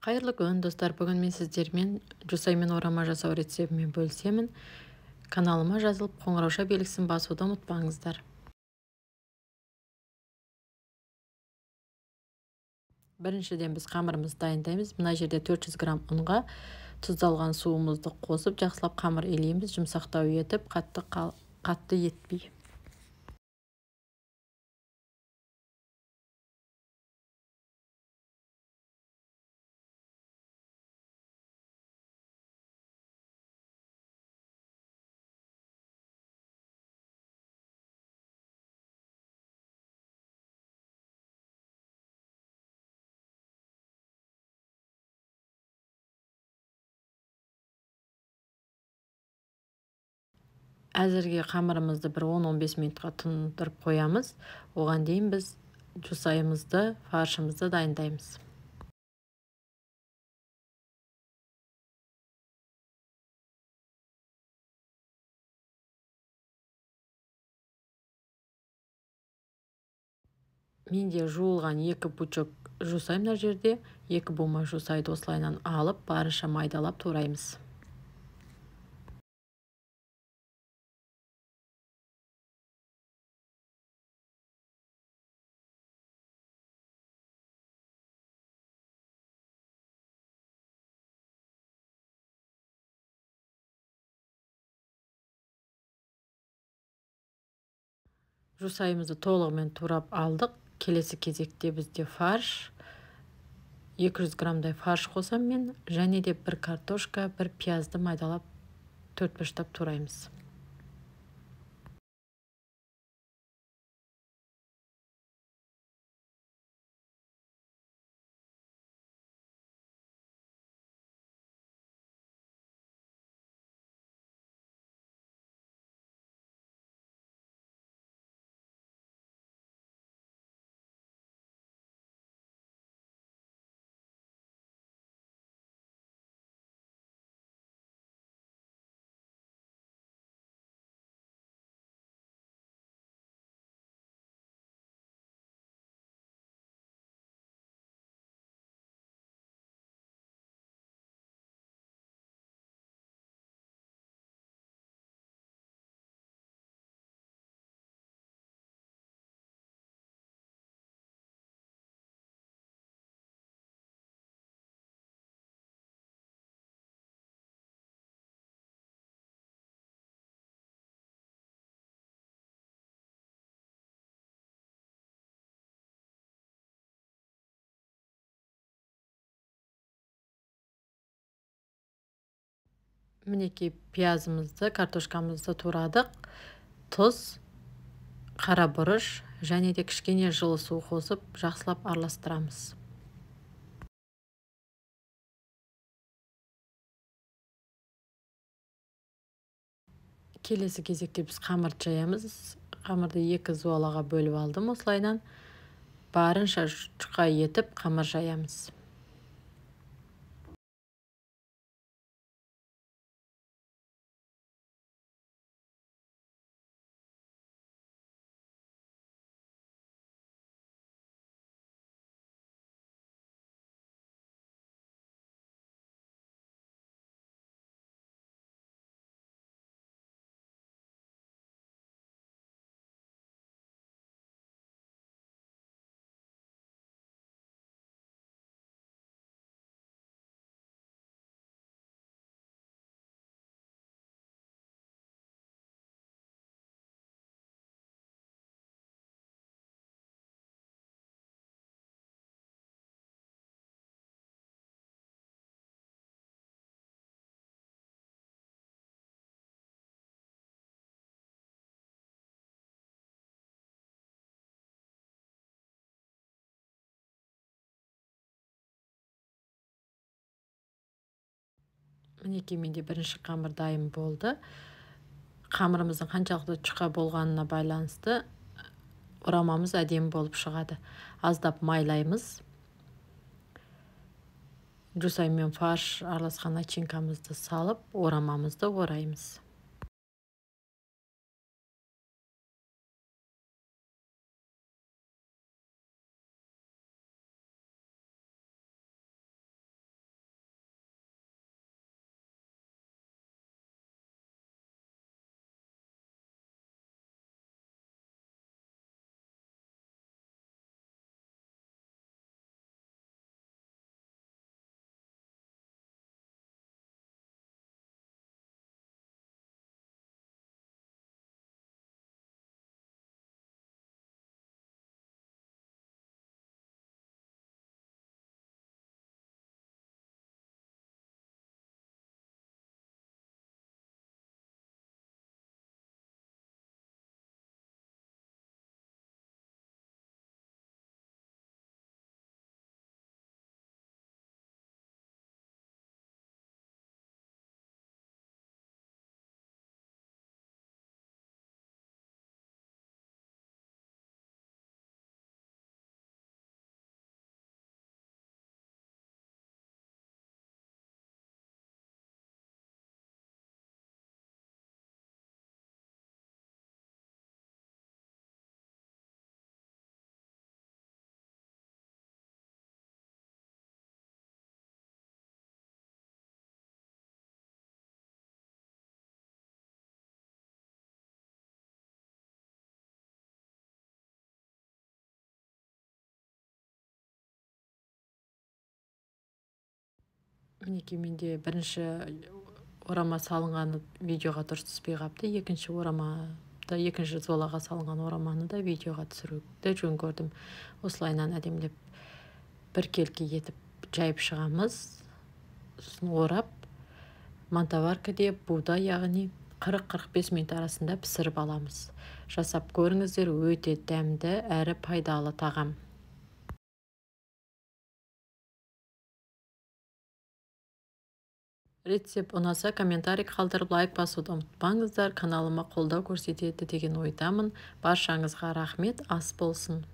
Қайырлы күн, достар. Бүгін мен сіздермен жусаймен орама жасау рецептімен бөлісемін. Каналыма жазылып, қоңырауша белгісін басуды ұмытпаңыздар. Біріншіден біз қамырымызды дайындаймыз. Мына жерде 400 грамм ұнға тұздалған суымызды қосып, жақсылап қамыр илейміз, жұмсақтау етіп, қатты етпей. Әзірге қамырымызды бір 10-15 минутқа тұндырып қоямыз. Оған дейін біз жусайымызды, фаршымызды дайындаймыз. Менде жуылған 2 пучок жусай мына жерде, 2 бума жусайды осылайынан алып, барынша майдалап тураймыз. Жусайымызды толығымен турап алдық. Келесі кезекте бізде фарш, 200 граммдай фарш қосам мен, және де 1 картошка, 1 пиязды майдалап 4-5 тураймыз. Мінекей пиязымызды, картошкамызды турадық. Тұз, қара бұрыш және де кішкене жылы су қосып, жақсылап араластырамыз. Келесі кезекте біз қамырды жаямыз. Қамырды 2 зуалаға бөліп алдым осылайынан. Барынша жұқа етіп қамыр жаямыз. Мінекей менде бірінші қамыр дайын болды. Қамырымыздың қаншалықты жұқа болғанына байланысты орамамыз әдемі болып шығады. Аздап майлаймыз. Жусай мен фарш араласқан начинкамызды салып, орамамызды ораймыз. Мінекей менде бірінші орама салынғаны видеоға дұрыс түспей қапты. Екінші золаға салынған ораманы да видеоға түсіруді жөн көрдім. Осылайынан әдемілеп біркелкі етіп жайып шығамыз. Сосын орап, мантоваркаде буда, яғни 40-45 минут арасында пісіріп аламыз. Жасап көріңіздер, өте дәмді әрі пайдалы тағам. Рецепт ұнаса комментарий қалдырып, лайк басуды ұмытпаңыздар. Каналыма қолдау көрсетеді деген ойдамын. Баршаңызға рахмет, ас болсын.